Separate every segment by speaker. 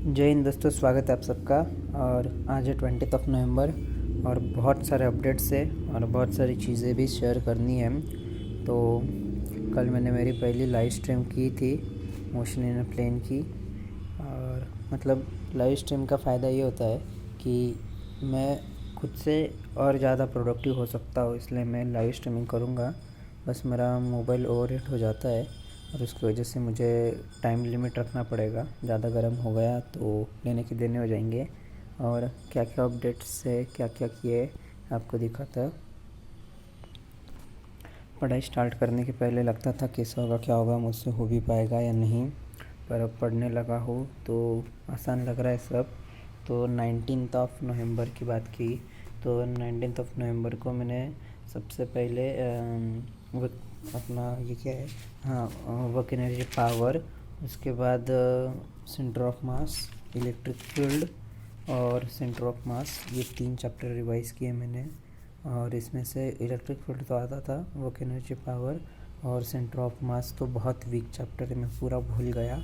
Speaker 1: जय हिंद दोस्तों, स्वागत है आप सबका। और आज है 20 नवंबर और बहुत सारे अपडेट्स है और बहुत सारी चीज़ें भी शेयर करनी है। तो कल मैंने मेरी पहली लाइव स्ट्रीम की थी मोशन इन अ प्लेन की। और मतलब लाइव स्ट्रीम का फ़ायदा ये होता है कि मैं खुद से और ज़्यादा प्रोडक्टिव हो सकता हूँ, इसलिए मैं लाइव स्ट्रीमिंग करूँगा। बस मेरा मोबाइल ओवरहीट हो जाता है और उसकी वजह से मुझे टाइम लिमिट रखना पड़ेगा। ज़्यादा गर्म हो गया तो लेने के देने हो जाएंगे। और क्या क्या अपडेट्स है, क्या क्या किए आपको दिखाता। पढ़ाई स्टार्ट करने के पहले लगता था कैसा होगा, क्या होगा, मुझसे हो भी पाएगा या नहीं, पर अब पढ़ने लगा हूँ तो आसान लग रहा है सब। तो 19 नवंबर की बात की तो 19 नवंबर को मैंने सबसे पहले वो अपना ये क्या है, हाँ, वर्क एनर्जी पावर, उसके बाद centre of mass, electric field और सेंटर ऑफ मास, ये 3 चैप्टर रिवाइज़ किए मैंने। और इसमें से इलेक्ट्रिक फील्ड तो आता था, वर्क एनर्जी पावर और सेंटर ऑफ मास तो बहुत वीक चैप्टर है, मैं पूरा भूल गया।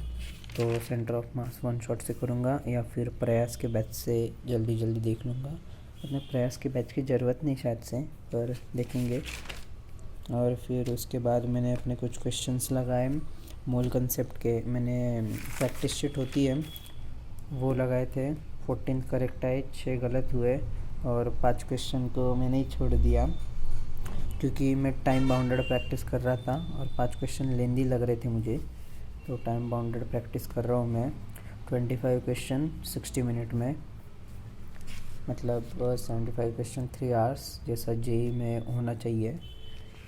Speaker 1: तो centre of mass one shot से करूँगा या फिर प्रयास के बैच से जल्दी जल्दी देख लूँगा। अपने प्रयास के बैच की ज़रूरत नहीं शायद से, पर देखेंगे। और फिर उसके बाद मैंने अपने कुछ क्वेश्चंस लगाए मोल कंसेप्ट के। मैंने प्रैक्टिस शीट होती है वो लगाए थे। 14 करेक्ट आए, 6 गलत हुए और 5 क्वेश्चन को मैंने ही छोड़ दिया क्योंकि मैं टाइम बाउंडेड प्रैक्टिस कर रहा था और 5 क्वेश्चन लेंदी लग रहे थे मुझे। तो टाइम बाउंडेड प्रैक्टिस कर रहा हूँ मैं। 25 क्वेश्चन 60 मिनट में, मतलब 75 क्वेश्चन 3 आवर्स जैसा जेई में होना चाहिए।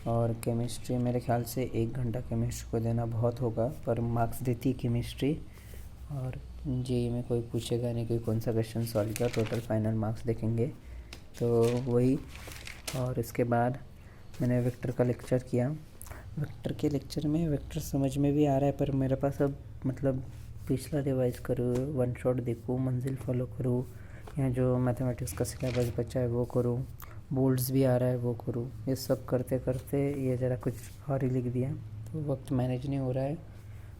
Speaker 1: और केमिस्ट्री मेरे ख्याल से 1 घंटा केमिस्ट्री को देना बहुत होगा, पर मार्क्स देती है केमिस्ट्री। और जेई में कोई पूछेगा नहीं कि कौन सा क्वेश्चन सॉल्व किया, टोटल फाइनल मार्क्स देखेंगे तो वही। और इसके बाद मैंने वेक्टर का लेक्चर किया। वेक्टर के लेक्चर में वेक्टर समझ में भी आ रहा है, पर मेरे पास अब मतलब पिछला रिवाइज करूँ, वन शॉट देखूँ, मंजिल फॉलो करूँ, या जो मैथमेटिक्स का सिलेबस बचा है वो करूँ, बोल्ड्स भी आ रहा है वो करूँ। ये सब करते करते ये ज़रा कुछ और ही लिख दिया तो वक्त मैनेज नहीं हो रहा है।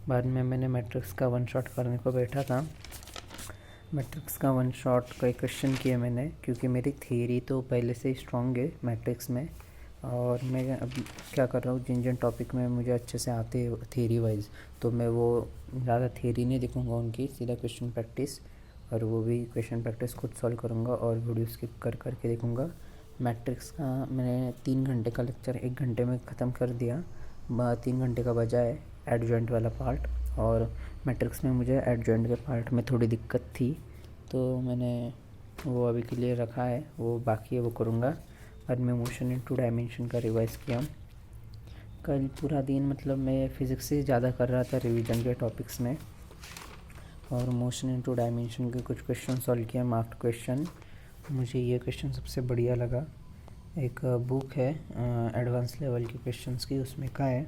Speaker 1: बाद में मैंने मैट्रिक्स का वन शॉट करने को बैठा था। मैट्रिक्स का वन शॉट कई क्वेश्चन किए मैंने, क्योंकि मेरी थियरी तो पहले से ही स्ट्रॉन्ग है मैट्रिक्स में। और मैं अब क्या कर रहा हूँ, जिन जिन टॉपिक में मुझे अच्छे से आते थियरी वाइज, तो मैं वो ज़्यादा थियरी नहीं देखूँगा उनकी, सीधा क्वेश्चन प्रैक्टिस। और वो भी क्वेश्चन प्रैक्टिस खुद सॉल्व करूँगा और वीडियो स्किप कर करके देखूँगा। मैट्रिक्स का मैंने 3 घंटे का लेक्चर 1 घंटे में ख़त्म कर दिया, 3 घंटे का बजाय एडजॉइंट वाला पार्ट। और मैट्रिक्स में मुझे एडजॉइंट के पार्ट में थोड़ी दिक्कत थी तो मैंने वो अभी के लिए रखा है, वो बाकी है वो करूँगा। बाद में मोशन इनटू डायमेंशन का रिवाइज़ किया। कल पूरा दिन मतलब मैं फ़िज़िक्स से ज़्यादा कर रहा था रिवीजन के टॉपिक्स में। और मोशन इनटू डायमेंशन के कुछ क्वेश्चन सॉल्व किया, मार्क्ड क्वेश्चन। मुझे ये क्वेश्चन सबसे बढ़िया लगा। एक बुक है एडवांस लेवल के क्वेश्चंस की, उसमें का है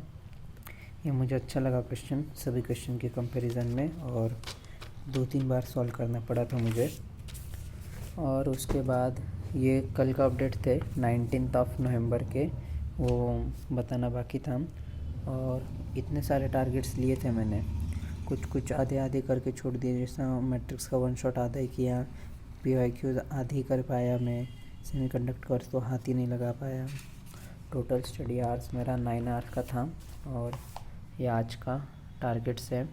Speaker 1: ये मुझे अच्छा लगा क्वेश्चन सभी क्वेश्चन के कंपैरिजन में, और 2-3 बार सॉल्व करना पड़ा था मुझे। और उसके बाद ये कल का अपडेट थे 19 नवंबर के, वो बताना बाकी था। और इतने सारे टारगेट्स लिए थे मैंने, कुछ कुछ आधे आधे करके छोड़ दिए। जैसा मैट्रिक्स का वन शॉट आधा ही किया, PYQ आधी ही कर पाया मैं, सेमीकंडक्टर तो हाथ ही नहीं लगा पाया। टोटल स्टडी आवर्स मेरा 9 आवर्स का था। और ये आज का टारगेट्स है।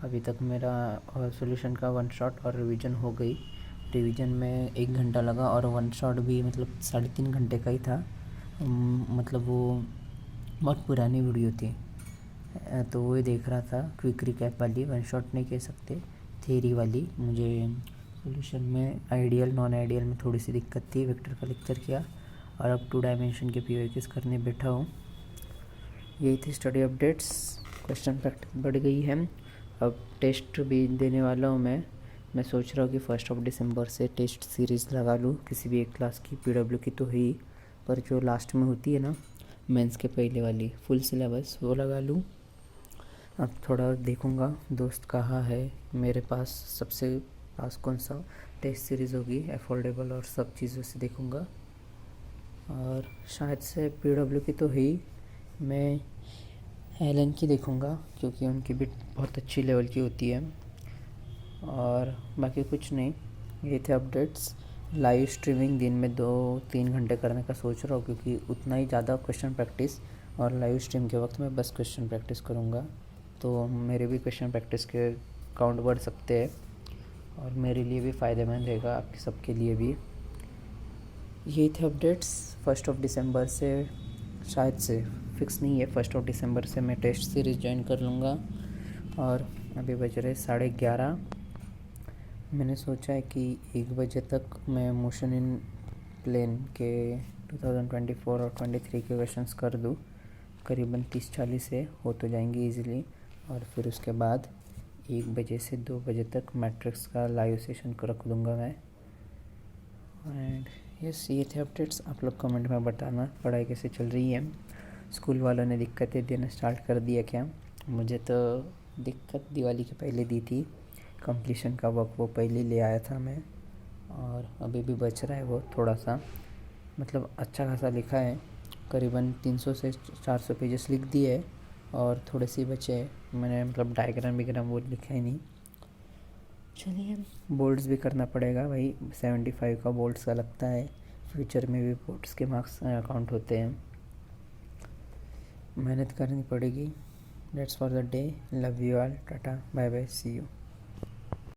Speaker 1: अभी तक मेरा सॉल्यूशन का वन शॉट और रिवीजन हो गई। रिवीजन में 1 घंटा लगा और वन शॉट भी मतलब 3.5 घंटे का ही था। मतलब वो बहुत पुरानी वीडियो थी तो वो ही देख रहा था, क्विक रिकैप वाली, वन शॉट नहीं कह सकते, थियरी वाली। मुझे सॉल्यूशन में आइडियल नॉन आइडियल में थोड़ी सी दिक्कत थी। वेक्टर का लेक्चर किया और अब 2 डायमेंशन के PYQs करने बैठा हूँ। यही थी स्टडी अपडेट्स। क्वेश्चन प्रैक्टिस बढ़ गई है। अब टेस्ट भी देने वाला हूँ मैं सोच रहा हूँ कि 1 दिसंबर से टेस्ट सीरीज़ लगा लूँ किसी भी एक क्लास की। PW की तो ही, पर जो लास्ट में होती है ना मेंस के पहले वाली फुल सिलेबस, वो लगा लूँ। अब थोड़ा देखूँगा दोस्त कहाँ है मेरे पास, सबसे पास कौन सा टेस्ट सीरीज़ होगी अफोर्डेबल, और सब चीज़ों से देखूँगा। और शायद से PW की तो ही मैं एलन की देखूँगा, क्योंकि उनकी भी बहुत अच्छी लेवल की होती है। और बाकी कुछ नहीं, ये थे अपडेट्स। लाइव स्ट्रीमिंग दिन में 2-3 घंटे करने का सोच रहा हूँ, क्योंकि उतना ही ज़्यादा क्वेश्चन प्रैक्टिस, और लाइव स्ट्रीम के वक्त मैं बस क्वेश्चन प्रैक्टिस करूँगा, तो मेरे भी क्वेश्चन प्रैक्टिस के काउंट बढ़ सकते हैं और मेरे लिए भी फ़ायदेमंद रहेगा, आपके सबके लिए भी। ये थे अपडेट्स। 1 दिसंबर से, शायद से फिक्स नहीं है, 1 दिसंबर से मैं टेस्ट सीरीज़ ज्वाइन कर लूँगा। और अभी बज रहे 11:30। मैंने सोचा है कि 1 बजे तक मैं मोशन इन प्लेन के 2024 और 23 के क्वेश्चंस कर दूँ। करीबन 30-40 से हो तो जाएंगे इजीली, और फिर उसके बाद 1 बजे से 2 बजे तक मैट्रिक्स का लाइव सेशन को रख दूँगा मैं। एंड यस, ये थे अपडेट्स। आप लोग कमेंट में बताना पढ़ाई कैसे चल रही है। स्कूल वालों ने दिक्कतें देना स्टार्ट कर दिया क्या? मुझे तो दिक्कत दिवाली के पहले दी थी। कंप्लीशन का वर्क वो पहले ले आया था मैं, और अभी भी बच रहा है वो थोड़ा सा, मतलब अच्छा खासा लिखा है। करीबन 300 से 400 पेजेस लिख दिए और थोड़े से बचे। मैंने मतलब डायग्राम विग्राम वो लिखा ही नहीं। चलिए, बोर्ड्स भी करना पड़ेगा भाई, 75 का बोर्ड्स का लगता है। फ्यूचर में भी बोर्ड्स के मार्क्स काउंट होते हैं, मेहनत करनी पड़ेगी। That's for the day. Love you all, tata bye bye, see you.